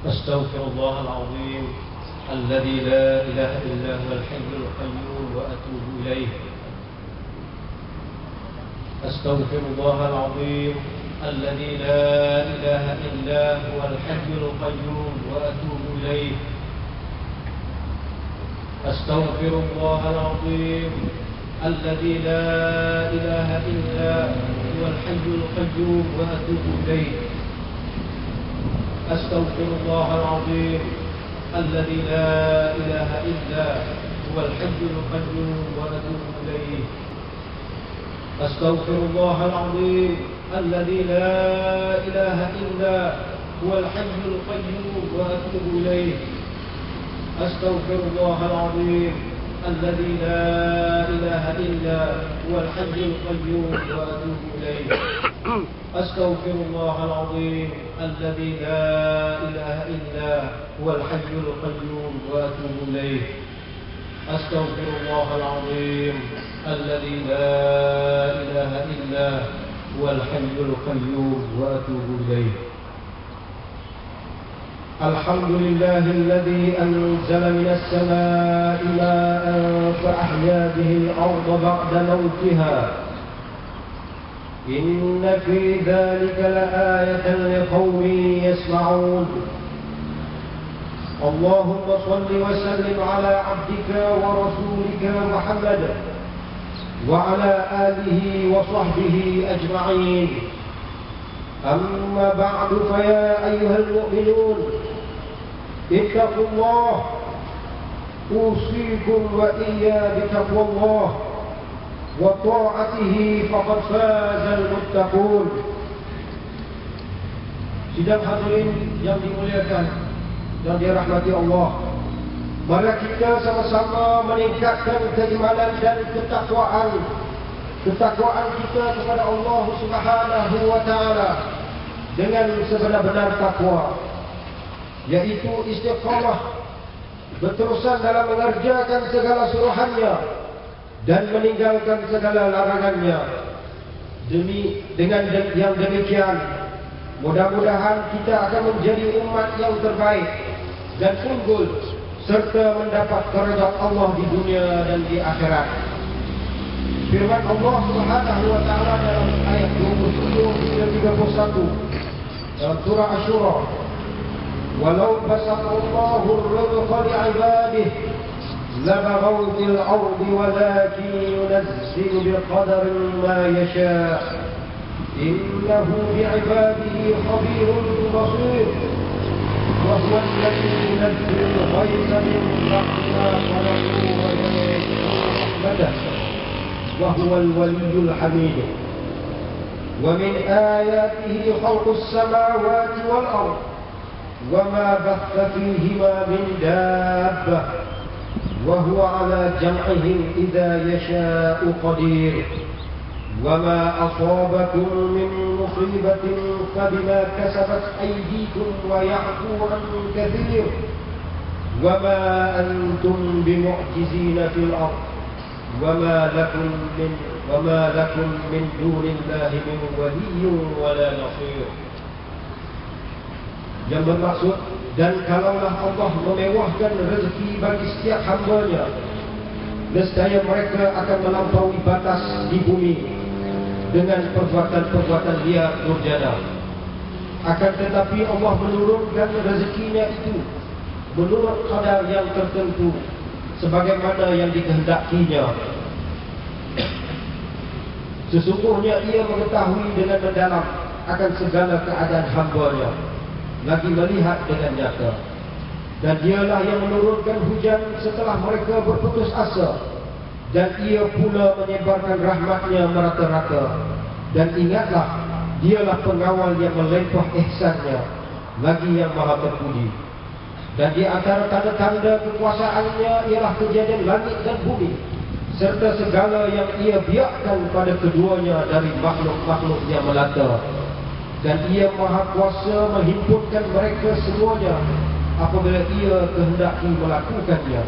أستغفر الله العظيم الذي لا إله إلا هو الحي القيوم وأتوب إليه. أستغفر الله العظيم الذي لا إله إلا هو الحي القيوم وأتوب إليه. أستغفر الله العظيم الذي لا إله إلا هو الحي القيوم وأتوب إليه. أستغفر الله العظيم الذي لا إله إلا هو الحي القيوم وأتوب إليه. أستغفر الله العظيم الذي لا إله إلا هو الحي القيوم وأتوب إليه. أستغفر الله العظيم الذي لا إله إلا هو الحي القيوم وأتوب إليه. أستغفر الله العظيم الذي لا إله إلا هو الحي القيوم وأتوب إليه. أستغفر الله العظيم الذي لا إله إلا هو الحي القيوم وأتوب إليه. الحمد لله الذي أنزل من السماء ماء فأحيا به الأرض بعد موتها. إن في ذلك لآية لقوم يسمعون. اللهم صل وسلم على عبدك ورسولك محمد وعلى آله وصحبه أجمعين. أما بعد فيا أيها المؤمنون اتقوا الله. أوصيكم وإياي بتقوى الله وطاعته فقد فاز المتقون. Sidang hadirin yang dimuliakan dan dirahmati Allah, mari kita sama-sama meningkatkan keimanan dan ketakwaan kita kepada Allah Subhanahu wa taala dengan sebenar-benar takwa, yaitu istiqamah, berterusan dalam mengerjakan segala suruhannya dan meninggalkan segala larangannya. Dengan yang demikian, mudah-mudahan kita akan menjadi umat yang terbaik dan unggul serta mendapat keridhaan Allah di dunia dan di akhirat. Firman Allah Subhanahu wa taala dalam ayat 27 hingga 31 dalam surah Asy-Syura, "Walau basatallahu ar-rizqa li'ibadihi labaghaw fil ardi walakin yunazzilu biqadarin ma yasha' innahu bi'ibadihi khabirun basir wa huwa alladhi yunazzilu al-ghaytha min ba'di ma qanatu wa yanshuru rahmatahu وهو الولي الحميد ومن آياته خلق السماوات والأرض وما بث فيهما من دابة وهو على جمعهم إذا يشاء قدير وما أصابكم من مصيبة فبما كسبت أيديكم ويعفو عن كثير وما أنتم بمعجزين في الأرض وما لكم من دون الله من ولي ولا نصير." Yang bermaksud, dan kalaulah Allah memewahkan rezeki bagi setiap hamba-Nya, nescaya mereka akan melampaui batas di bumi dengan perbuatan-perbuatan liar durjana. Akan tetapi Allah menurunkan rezekinya itu menurut kadar yang tertentu, sebagaimana yang dikehendakinya. Sesungguhnya Ia mengetahui dengan mendalam akan segala keadaan hamba-Nya, lagi melihat dengan nyata. Dan Dialah yang menurunkan hujan setelah mereka berputus asa, dan Ia pula menyebarkan rahmat-Nya merata-rata. Dan ingatlah, Dialah pengawal yang melimpah ihsan-Nya, lagi yang maha terpuji. Dan di antara tanda-tanda kekuasaannya ialah kejadian langit dan bumi, serta segala yang Ia biarkan pada keduanya dari makhluk-makhluk yang melata. Dan Ia maha kuasa menghimpunkan mereka semuanya apabila Ia kehendaki melakukannya.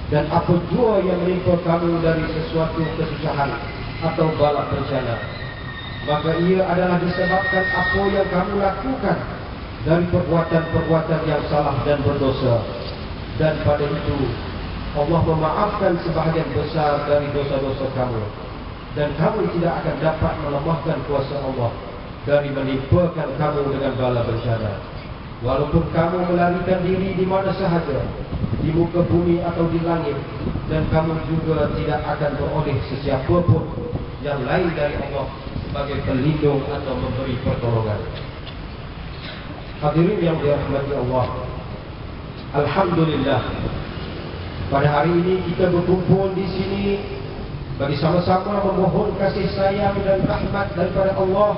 Dan apa jua yang menimpa kamu dari sesuatu kesusahan atau bala bencana, maka ia adalah disebabkan apa yang kamu lakukan dari perbuatan-perbuatan yang salah dan berdosa. Dan pada itu Allah memaafkan sebahagian besar dari dosa-dosa kamu, dan kamu tidak akan dapat melemahkan kuasa Allah dari menimpakan kamu dengan bala bencana. Walaupun kamu melarikan diri di mana sahaja, di muka bumi atau di langit, dan kamu juga tidak akan beroleh sesiapa pun yang lain dari Allah sebagai pelindung atau memberi pertolongan. Hadirin yang dirahmati Allah, alhamdulillah, pada hari ini kita berkumpul di sini bagi sama-sama memohon kasih sayang dan rahmat daripada Allah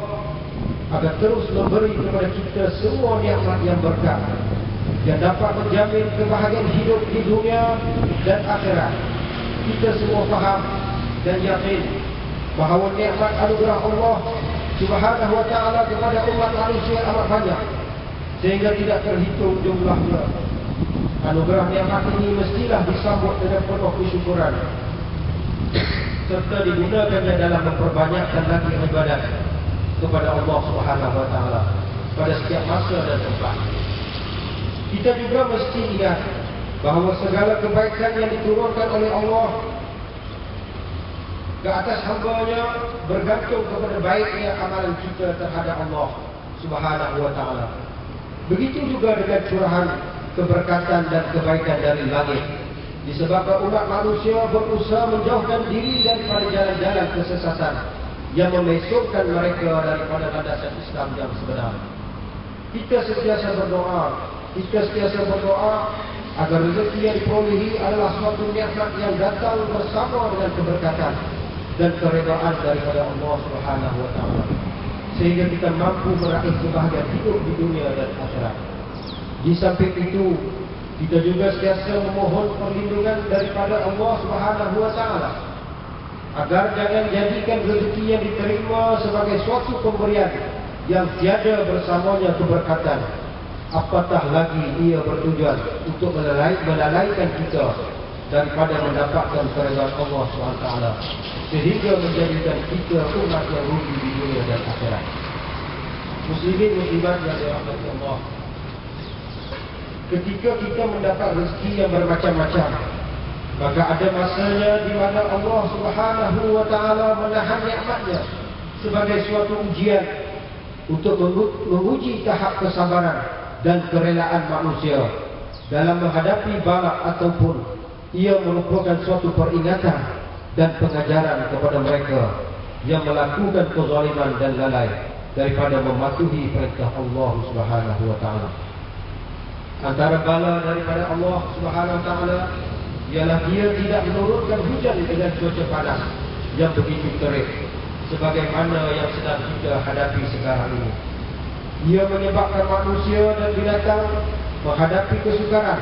agar terus memberi kepada kita semua nikmat yang berkah yang dapat menjamin kebahagiaan hidup di dunia dan akhirat. Kita semua faham dan yakin bahawa nikmat anugerah Allah Subhanahu wa taala kepada umat manusia amat banyak sehingga tidak terhitung jumlahnya. Anugerah nikmat ini mestilah disambut dengan penuh kesyukuran serta digunakannya dalam memperbanyakkan lagi ibadat kepada Allah Subhanahu wa taala pada setiap masa dan tempat. Kita juga mesti ingat bahawa segala kebaikan yang diturunkan oleh Allah ke atas hamba-Nya bergantung kepada baiknya amalan kita terhadap Allah Subhanahu wa taala. Begitu juga dengan curahan keberkatan dan kebaikan dari langit, disebabkan umat manusia berusaha menjauhkan diri daripada jalan-jalan kesesatan yang memesongkan mereka daripada landasan Islam yang sebenar. Kita sentiasa berdoa agar rezeki yang diperolehi adalah suatu nikmat yang datang bersama dengan keberkatan dan keredaan daripada Allah Subhanahu wa taala, sehingga kita mampu meraih kebahagiaan hidup di dunia dan akhirat. Di samping itu, kita juga sentiasa memohon perlindungan daripada Allah Subhanahu wa taala agar jangan jadikan rezeki yang diterima sebagai suatu pemberian yang tiada bersamanya keberkatan, apatah lagi ia bertujuan untuk melalaikan kita daripada mendapatkan keredaan Allah SWT, sehingga menjadikan kita umat yang rugi di dunia dan akhirat. Muslimin muslimat yang dirahmati Allah, ketika kita mendapat rezeki yang bermacam-macam, maka ada masanya di mana Allah Subhanahu wa taala menahan nikmatnya sebagai suatu ujian untuk menguji tahap kesabaran dan kerelaan manusia dalam menghadapi bala, ataupun ia merupakan suatu peringatan dan pengajaran kepada mereka yang melakukan kezaliman dan lalai daripada mematuhi perintah Allah Subhanahu wa taala. Antara bala daripada Allah Subhanahu wa taala ialah dia tidak menurunkan hujan dengan cuaca panas yang begitu terik sebagaimana yang sedang kita hadapi sekarang ini. Ia menyebabkan manusia dan binatang menghadapi kesukaran,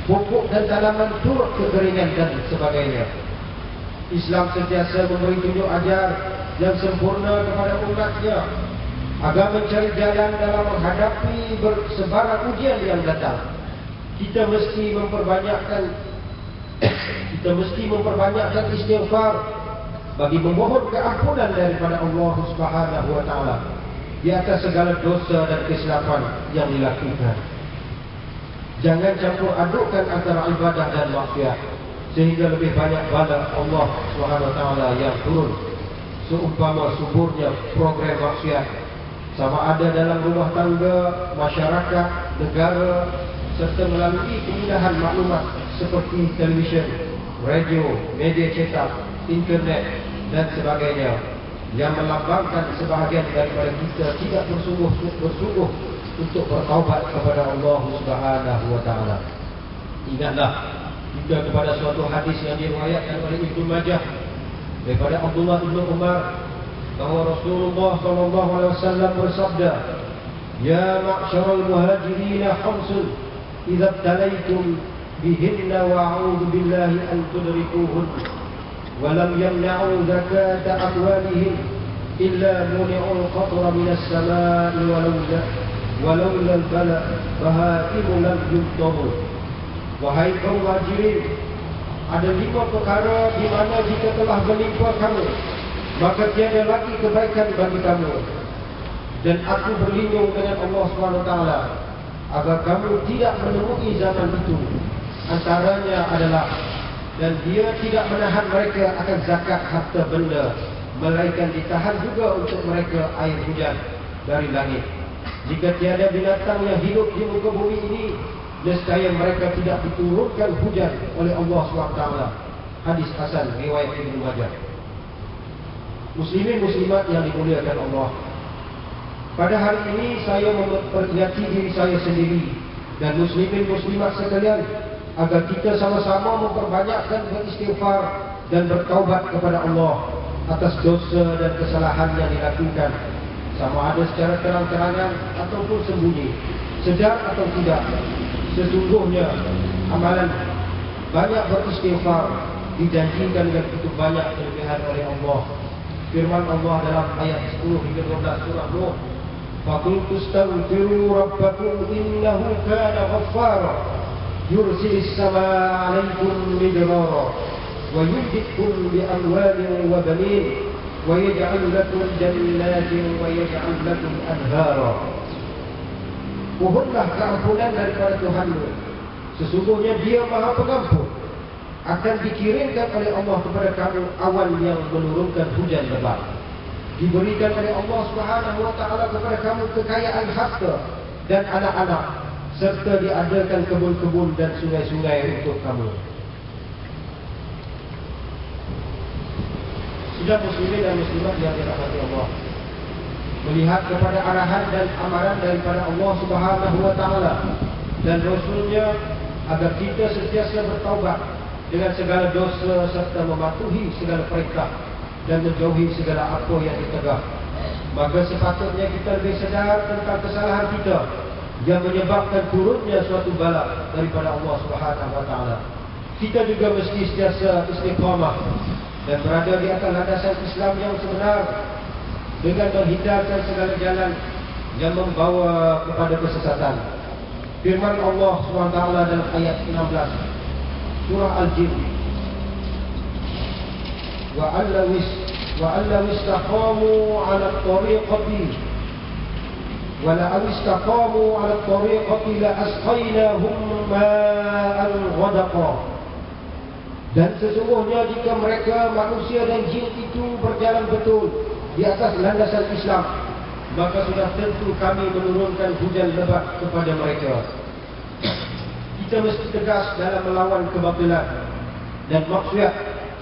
pokok dan tanaman turut kekeringan dan sebagainya. Islam sentiasa memberi tunjuk ajar yang sempurna kepada umatnya agar mencari jalan dalam menghadapi sebarang ujian yang datang. Kita mesti memperbanyakkan istighfar bagi memohon keampunan daripada Allah Subhanahu wa taala di atas segala dosa dan kesilapan yang dilakukan. Jangan campur adukkan antara ibadah dan maksiat sehingga lebih banyak bala Allah Subhanahu wa taala yang turun seumpama suburnya program maksiat, sama ada dalam rumah tangga, masyarakat, negara, serta melalui kemudahan maklumat seperti televisyen, radio, media cetak, internet dan sebagainya, yang melambangkan sebahagian daripada kita tidak bersungguh untuk bertaubat kepada Allah Subhanahu wa taala. Ingatlah juga kepada suatu hadis yang diriwayatkan oleh Ibnu Majah daripada Abdullah bin Umar bahawa Rasulullah sallallahu alaihi wasallam bersabda, "Ya ma'syaral muhajirin khamsun idza talaitum bihinna wa a'udzu billahi an tudrikuhun wa lam yamna'u zakata amwalihim illa muni'ul qatra minas samaa'i walaula al-bala bahaimu lam yumtahu." Wahai kaum muhajirin, ada 5 perkara di mana jika telah menimpa kamu, maka tiada lagi kebaikan bagi kamu. Dan aku berlindung dengan Allah SWT agar kamu tidak menemui zaman itu. Antaranya adalah, dan dia tidak menahan mereka akan zakat harta benda, melainkan ditahan juga untuk mereka air hujan dari langit. Jika tiada binatang yang hidup di muka bumi ini, nescaya mereka tidak diturunkan hujan oleh Allah SWT. Hadis Hasan riwayat Ibnu Majah. Muslimin muslimat yang dimuliakan Allah, pada hari ini saya memperingati diri saya sendiri dan muslimin muslimat sekalian agar kita sama-sama memperbanyakkan beristighfar dan bertaubat kepada Allah atas dosa dan kesalahan yang dilakukan, sama ada secara terang-terangan ataupun sembunyi, sedar atau tidak. Sesungguhnya amalan banyak beristighfar dijanjikan dengan begitu banyak kelebihan oleh Allah. Firman Allah dalam ayat 10 hingga 12 surah Nuh, فَقُلْتُ اسْتَغْفِرُوا رَبَّكُمْ إِنَّهُ كَانَ غَفَّارًا يُرْسِلِ السَّمَاءَ عَلَيْكُمْ مِدْرَارًا وَيُمْدِدْكُمْ بِأَمْوَالٍ وَبَنِينَ وَيَجْعَلْ لَكُمْ جَنَّاتٍ وَيَجْعَلْ لَكُمْ أَنْهَارًا. Mohonlah keampunan daripada Tuhanmu, sesungguhnya Dia Maha Pengampun. Akan dikirimkan oleh Allah kepada kamu awan yang menurunkan hujan lebat. Diberikan oleh Allah Subhanahu wa taala kepada kamu kekayaan harta dan anak-anak, serta diadakan kebun-kebun dan sungai-sungai untuk kamu. Sudah muslimin dan muslimat yang dirahmati Allah, melihat kepada arahan dan amaran daripada Allah Subhanahu wa taala dan Rasulnya agar kita sentiasa bertaubat dengan segala dosa serta mematuhi segala perintah dan menjauhi segala apa yang ditegah, maka sepatutnya kita lebih sedar tentang kesalahan kita yang menyebabkan turunnya suatu bala daripada Allah Subhanahu wa taala. Kita juga mesti sentiasa istiqamah dan berada di atas landasan Islam yang sebenar dengan menghindarkan segala jalan yang membawa kepada kesesatan. Firman Allah SWT dalam ayat 16 surah Al-Jin, وَأَلَّوْ اسْتَقَامُوا عَلَى الطَّرِيقَةِ لَأَسْقَيْنَاهُمْ مَاءً غَدَقًا. Dan sesungguhnya jika mereka manusia dan jin itu berjalan betul di atas landasan Islam, maka sudah tentu kami menurunkan hujan lebat kepada mereka. Kita mesti tegas dalam melawan kebatilan dan maksiat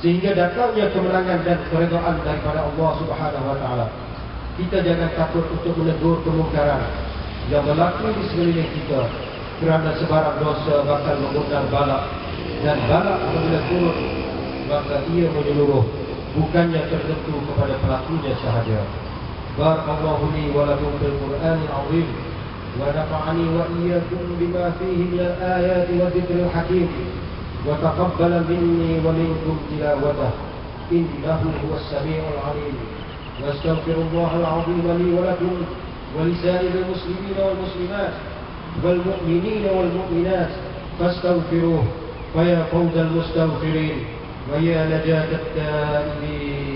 sehingga datangnya kemenangan dan keredaan daripada Allah Subhanahu wa taala. Kita jangan takut untuk menegur kemungkaran yang berlaku di sekeliling kita, kerana sebarang dosa bakal mengundang bala, dan bala apabila turun maka ia menyeluruh, bukannya tertentu kepada pelakunya sahaja. Barakallahu li wa lakum fil Qur'anil 'azim wa nafa'ani wa iyyakum bima fihi min al-ayati wa dzikril hakim wa taqabbala minni wa minkum tilawatah innahu huwas samii'ul 'aliim. Wastaghfirullahal 'azim li wa lakum wa lisa'iril muslimina wal muslimat wal mu'minina wal mu'minat fastaghfiruhu fa ya fawzal mustaghfirin wa ya najatat taibin.